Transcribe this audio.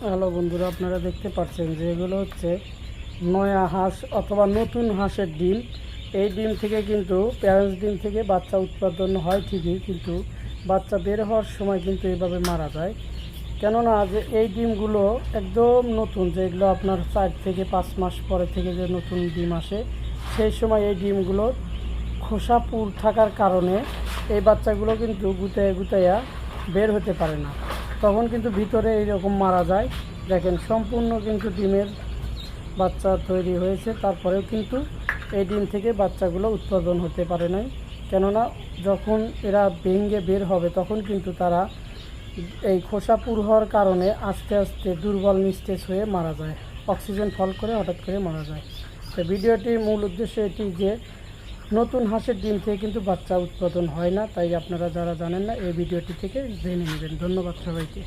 Hello বন্ধুরা, আপনারা দেখতে পাচ্ছেন যে এগুলো হচ্ছে নয়া হাঁস অথবা নতুন হাঁসের ডিম। এই ডিম থেকে কিন্তু প্যারেন্টস ডিম থেকে বাচ্চা উৎপাদন হয় ঠিকই, কিন্তু বাচ্চা বের হওয়ার সময় কিন্তু এভাবে মারা যায়। কেননা যে এই ডিমগুলো একদম নতুন, যেগুলো আপনার 4 থেকে 5 মাস পরে থেকে যে নতুন ডিম আসে, সেই সময় এই ডিমগুলো খোসা পুর থাকার কারণে এই বাচ্চাগুলো কিন্তু গুতাইয়া বের হতে পারে না, তখন কিন্তু ভিতরে এইরকম মারা যায়। দেখেন, সম্পূর্ণ কিন্তু ডিমের বাচ্চা তৈরি হয়েছে, তারপরেও কিন্তু এই ডিম থেকে বাচ্চাগুলো উৎপাদন হতে পারে নাই। কেননা যখন এরা ভেঙে বের হবে তখন কিন্তু তারা এই খোসা পুর হওয়ার কারণে আস্তে আস্তে দুর্বল নিস্তেজ হয়ে মারা যায়, অক্সিজেন ফল করে হঠাৎ করে মারা যায়। তো ভিডিওটির মূল উদ্দেশ্য এটি যে নতুন হাঁসের ডিম থেকে কিন্তু বাচ্চা উৎপাদন হয় না, তাই আপনারা যারা জানেন না এই ভিডিওটি থেকে জেনে নেবেন। ধন্যবাদ সবাইকে।